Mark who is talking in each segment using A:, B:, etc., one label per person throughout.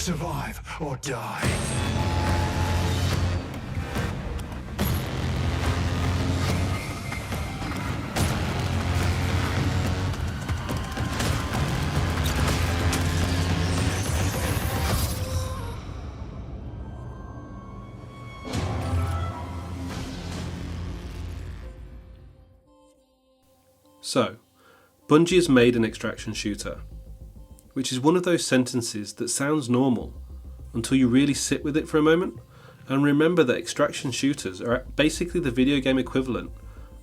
A: Survive or die.
B: So, Bungie has made an extraction shooter, which is one of those sentences that sounds normal until you really sit with it for a moment and remember that extraction shooters are basically the video game equivalent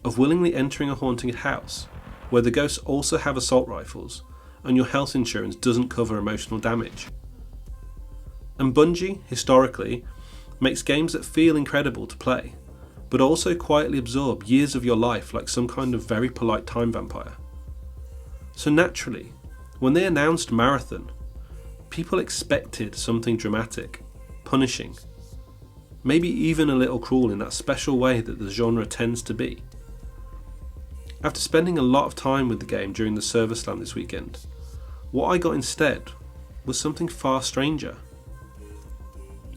B: of willingly entering a haunted house where the ghosts also have assault rifles and your health insurance doesn't cover emotional damage. And Bungie, historically, makes games that feel incredible to play, but also quietly absorb years of your life like some kind of very polite time vampire. So naturally, when they announced Marathon, people expected something dramatic, punishing, maybe even a little cruel in that special way that the genre tends to be. After spending a lot of time with the game during the server slam this weekend, what I got instead was something far stranger.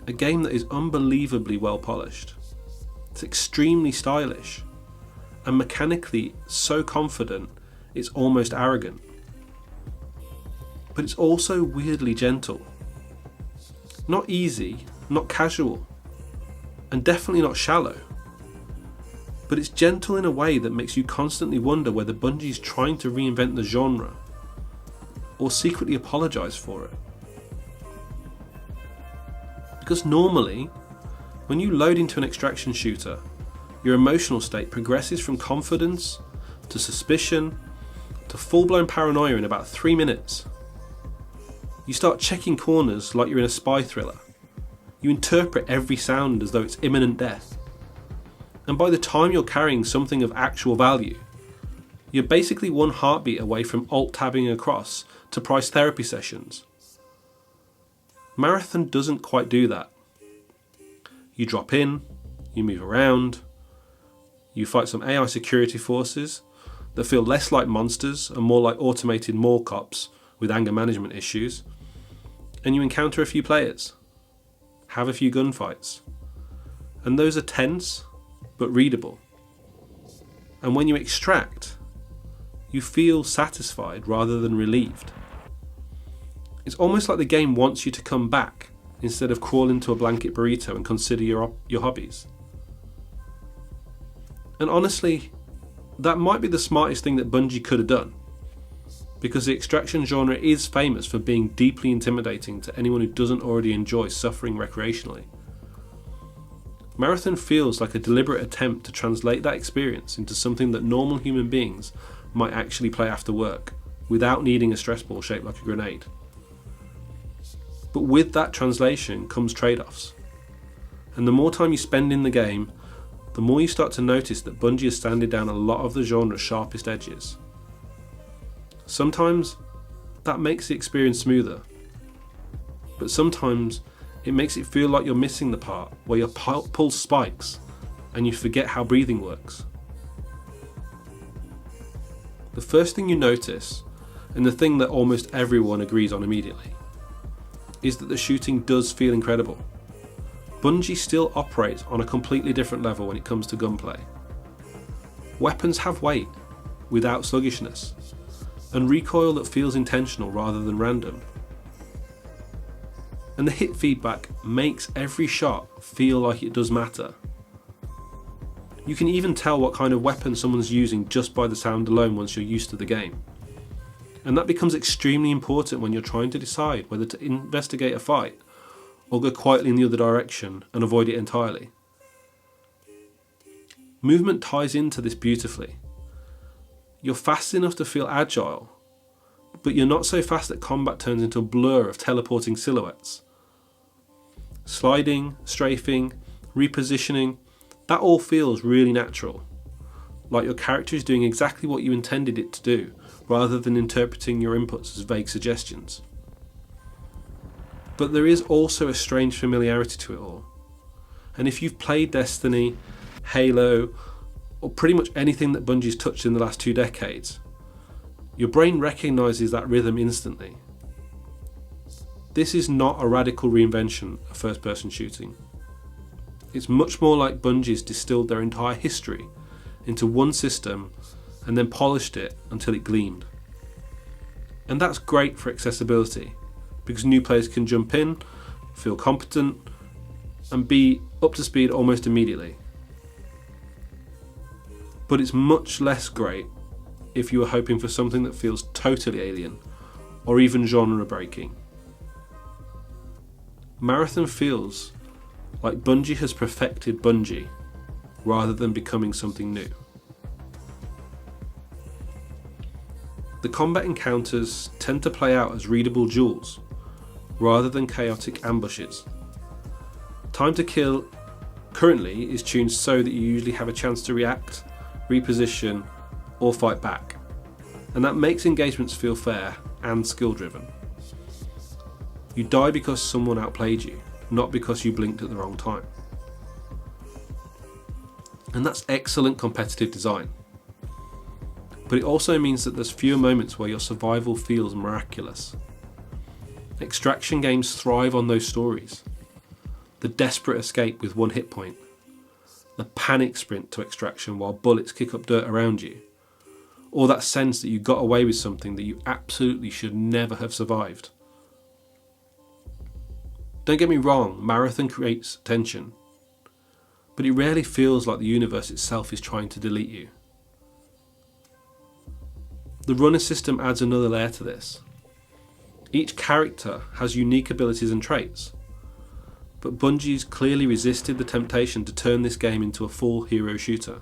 B: A game that is unbelievably well polished. It's extremely stylish, and mechanically so confident it's almost arrogant. But it's also weirdly gentle. Not easy, not casual, and definitely not shallow. But it's gentle in a way that makes you constantly wonder whether Bungie's trying to reinvent the genre, or secretly apologise for it. Because normally, when you load into an extraction shooter, your emotional state progresses from confidence to suspicion to full-blown paranoia in about 3 minutes. You start checking corners like you're in a spy thriller. You interpret every sound as though it's imminent death. And by the time you're carrying something of actual value, you're basically one heartbeat away from alt-tabbing across to price therapy sessions. Marathon doesn't quite do that. You drop in, you move around, you fight some AI security forces that feel less like monsters and more like automated mall cops with anger management issues, and you encounter a few players, have a few gunfights, and those are tense but readable. And when you extract, you feel satisfied rather than relieved. It's almost like the game wants you to come back instead of crawl into a blanket burrito and consider your hobbies. And honestly, that might be the smartest thing that Bungie could have done, because the extraction genre is famous for being deeply intimidating to anyone who doesn't already enjoy suffering recreationally. Marathon feels like a deliberate attempt to translate that experience into something that normal human beings might actually play after work, without needing a stress ball shaped like a grenade. But with that translation comes trade-offs. And the more time you spend in the game, the more you start to notice that Bungie has sanded down a lot of the genre's sharpest edges. Sometimes that makes the experience smoother, but sometimes it makes it feel like you're missing the part where your pulse spikes and you forget how breathing works. The first thing you notice, and the thing that almost everyone agrees on immediately, is that the shooting does feel incredible. Bungie still operates on a completely different level when it comes to gunplay. Weapons have weight, without sluggishness, and recoil that feels intentional rather than random. And the hit feedback makes every shot feel like it does matter. You can even tell what kind of weapon someone's using just by the sound alone once you're used to the game. And that becomes extremely important when you're trying to decide whether to investigate a fight or go quietly in the other direction and avoid it entirely. Movement ties into this beautifully. You're fast enough to feel agile, but you're not so fast that combat turns into a blur of teleporting silhouettes. Sliding, strafing, repositioning, that all feels really natural, like your character is doing exactly what you intended it to do, rather than interpreting your inputs as vague suggestions. But there is also a strange familiarity to it all. And if you've played Destiny, Halo, or pretty much anything that Bungie's touched in the last 2 decades, your brain recognises that rhythm instantly. This is not a radical reinvention of first-person shooting. It's much more like Bungie's distilled their entire history into one system and then polished it until it gleamed. And that's great for accessibility, because new players can jump in, feel competent, and be up to speed almost immediately. But it's much less great if you are hoping for something that feels totally alien, or even genre breaking. Marathon feels like Bungie has perfected Bungie, rather than becoming something new. The combat encounters tend to play out as readable duels, rather than chaotic ambushes. Time to kill currently is tuned so that you usually have a chance to react, reposition, or fight back, and that makes engagements feel fair and skill driven. You die because someone outplayed you, not because you blinked at the wrong time. And that's excellent competitive design. But it also means that there's fewer moments where your survival feels miraculous. Extraction games thrive on those stories. The desperate escape with one hit point. The panic sprint to extraction while bullets kick up dirt around you. Or that sense that you got away with something that you absolutely should never have survived. Don't get me wrong, Marathon creates tension, but it rarely feels like the universe itself is trying to delete you. The runner system adds another layer to this. Each character has unique abilities and traits, but Bungie's clearly resisted the temptation to turn this game into a full hero shooter.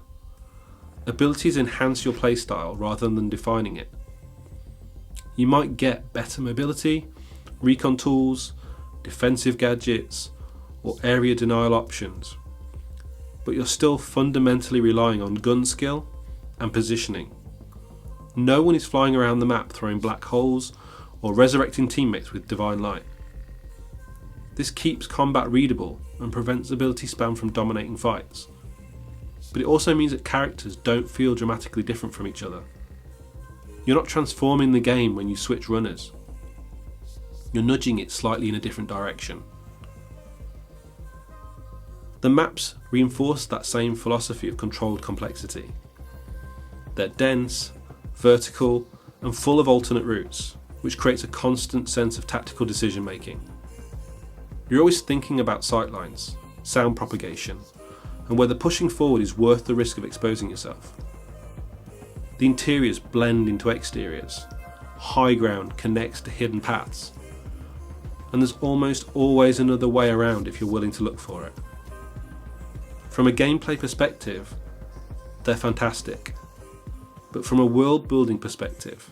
B: Abilities enhance your playstyle rather than defining it. You might get better mobility, recon tools, defensive gadgets, or area denial options, but you're still fundamentally relying on gun skill and positioning. No one is flying around the map throwing black holes or resurrecting teammates with divine light. This keeps combat readable and prevents ability spam from dominating fights, but it also means that characters don't feel dramatically different from each other. You're not transforming the game when you switch runners. You're nudging it slightly in a different direction. The maps reinforce that same philosophy of controlled complexity. They're dense, vertical, and full of alternate routes, which creates a constant sense of tactical decision making. You're always thinking about sightlines, sound propagation, and whether pushing forward is worth the risk of exposing yourself. The interiors blend into exteriors, high ground connects to hidden paths, and there's almost always another way around if you're willing to look for it. From a gameplay perspective, they're fantastic, but from a world building perspective,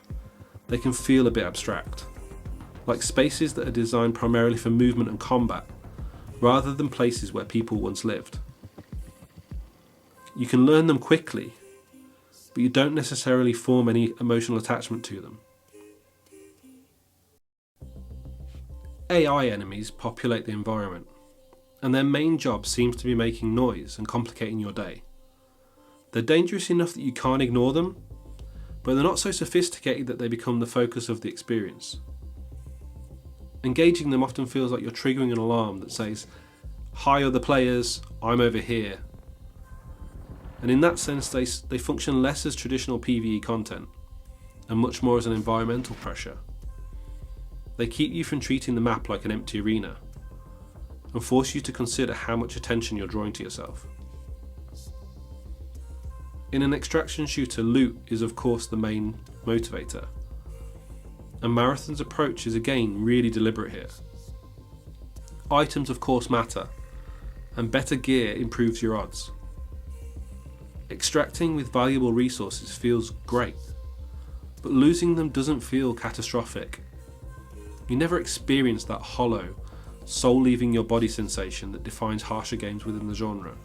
B: they can feel a bit abstract, like spaces that are designed primarily for movement and combat, rather than places where people once lived. You can learn them quickly, but you don't necessarily form any emotional attachment to them. AI enemies populate the environment, and their main job seems to be making noise and complicating your day. They're dangerous enough that you can't ignore them, but they're not so sophisticated that they become the focus of the experience. Engaging them often feels like you're triggering an alarm that says, "Hi other players, I'm over here." And in that sense they function less as traditional PvE content, and much more as an environmental pressure. They keep you from treating the map like an empty arena, and force you to consider how much attention you're drawing to yourself. In an extraction shooter, loot is of course the main motivator, and Marathon's approach is again really deliberate here. Items of course matter, and better gear improves your odds. Extracting with valuable resources feels great, but losing them doesn't feel catastrophic. You never experience that hollow, soul-leaving your body sensation that defines harsher games within the genre.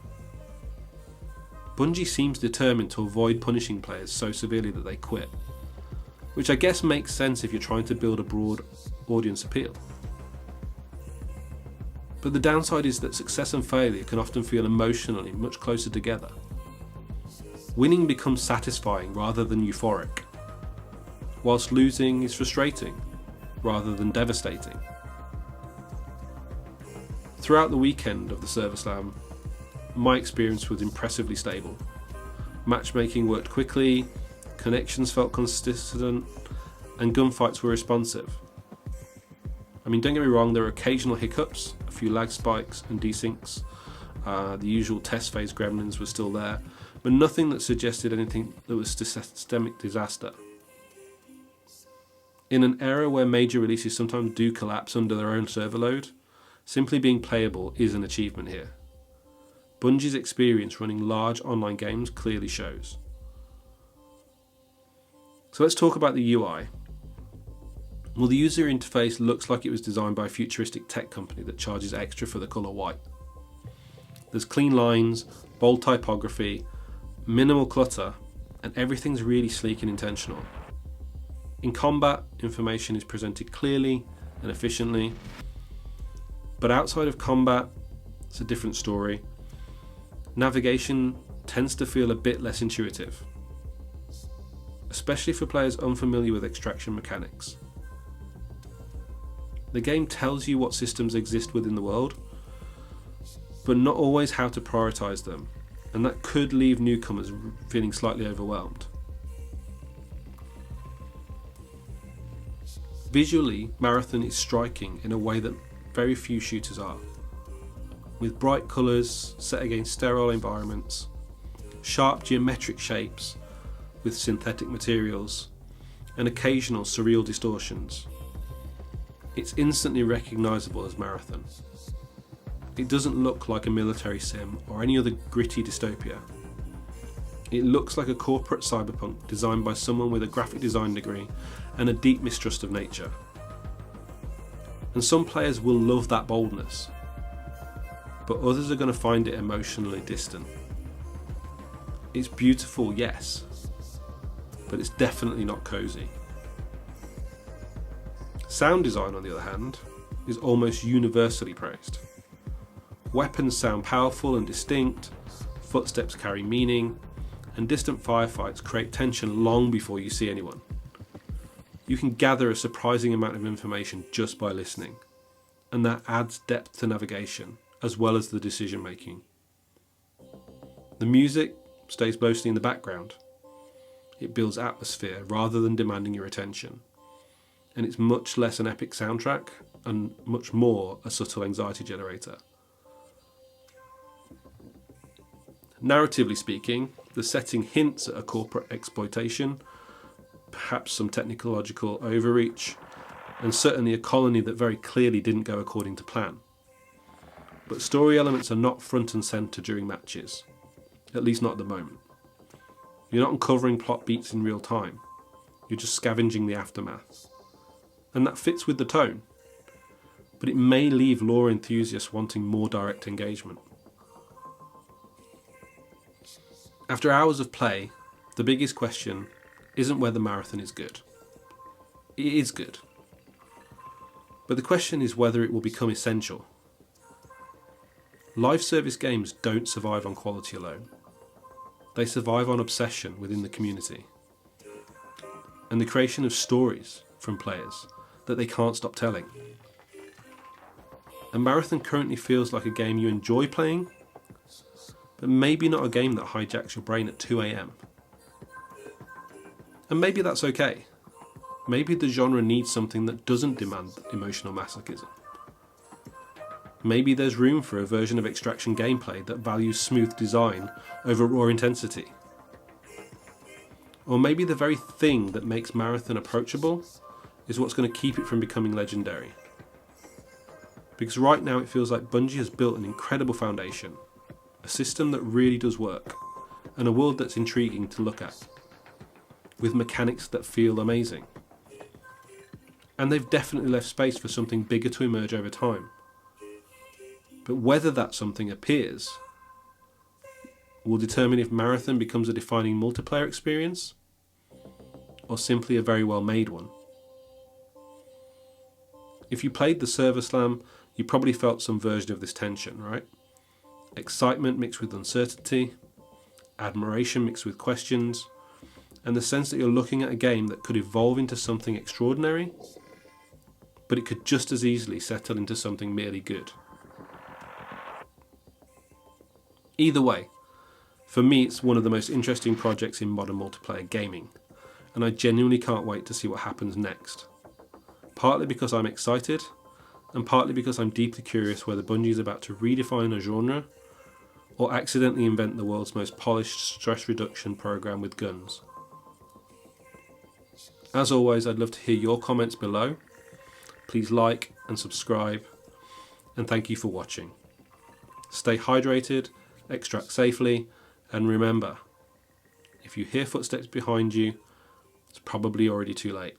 B: Bungie seems determined to avoid punishing players so severely that they quit, which I guess makes sense if you're trying to build a broad audience appeal. But the downside is that success and failure can often feel emotionally much closer together. Winning becomes satisfying rather than euphoric, whilst losing is frustrating rather than devastating. Throughout the weekend of the Server Slam, my experience was impressively stable. Matchmaking worked quickly, connections felt consistent, and gunfights were responsive. I mean, don't get me wrong, there were occasional hiccups, a few lag spikes and desyncs. The usual test phase gremlins were still there, but nothing that suggested anything that was systemic disaster. In an era where major releases sometimes do collapse under their own server load, simply being playable is an achievement here. Bungie's experience running large online games clearly shows. So let's talk about the UI. Well, the user interface looks like it was designed by a futuristic tech company that charges extra for the colour white. There's clean lines, bold typography, minimal clutter, and everything's really sleek and intentional. In combat, information is presented clearly and efficiently, but outside of combat, it's a different story. Navigation tends to feel a bit less intuitive, especially for players unfamiliar with extraction mechanics. The game tells you what systems exist within the world, but not always how to prioritise them, and that could leave newcomers feeling slightly overwhelmed. Visually, Marathon is striking in a way that very few shooters are, with bright colours set against sterile environments, sharp geometric shapes with synthetic materials, and occasional surreal distortions. It's instantly recognisable as Marathon. It doesn't look like a military sim or any other gritty dystopia. It looks like a corporate cyberpunk designed by someone with a graphic design degree and a deep mistrust of nature. And some players will love that boldness, but others are going to find it emotionally distant. It's beautiful, yes, but it's definitely not cozy. Sound design, on the other hand, is almost universally praised. Weapons sound powerful and distinct, footsteps carry meaning, and distant firefights create tension long before you see anyone. You can gather a surprising amount of information just by listening, and that adds depth to navigation as well as the decision making. The music stays mostly in the background. It builds atmosphere rather than demanding your attention, and it's much less an epic soundtrack and much more a subtle anxiety generator. Narratively speaking, the setting hints at a corporate exploitation, perhaps some technological overreach, and certainly a colony that very clearly didn't go according to plan. But story elements are not front and centre during matches, at least not at the moment. You're not uncovering plot beats in real time, you're just scavenging the aftermath. And that fits with the tone, but it may leave lore enthusiasts wanting more direct engagement. After hours of play, the biggest question isn't whether Marathon is good. It is good. But the question is whether it will become essential. Live service games don't survive on quality alone. They survive on obsession within the community and the creation of stories from players that they can't stop telling. And Marathon currently feels like a game you enjoy playing, but maybe not a game that hijacks your brain at 2 AM. And maybe that's okay. Maybe the genre needs something that doesn't demand emotional masochism. Maybe there's room for a version of extraction gameplay that values smooth design over raw intensity. Or maybe the very thing that makes Marathon approachable is what's going to keep it from becoming legendary. Because right now it feels like Bungie has built an incredible foundation, a system that really does work, and a world that's intriguing to look at, with mechanics that feel amazing. And they've definitely left space for something bigger to emerge over time. But whether that something appears will determine if Marathon becomes a defining multiplayer experience, or simply a very well made one. If you played the Server Slam, you probably felt some version of this tension, right? Excitement mixed with uncertainty, admiration mixed with questions, and the sense that you're looking at a game that could evolve into something extraordinary, but it could just as easily settle into something merely good. Either way, for me it's one of the most interesting projects in modern multiplayer gaming, and I genuinely can't wait to see what happens next. Partly because I'm excited, and partly because I'm deeply curious whether Bungie is about to redefine a genre, or accidentally invent the world's most polished stress reduction program with guns. As always, I'd love to hear your comments below. Please like and subscribe, and thank you for watching. Stay hydrated, extract safely, and remember, if you hear footsteps behind you, it's probably already too late.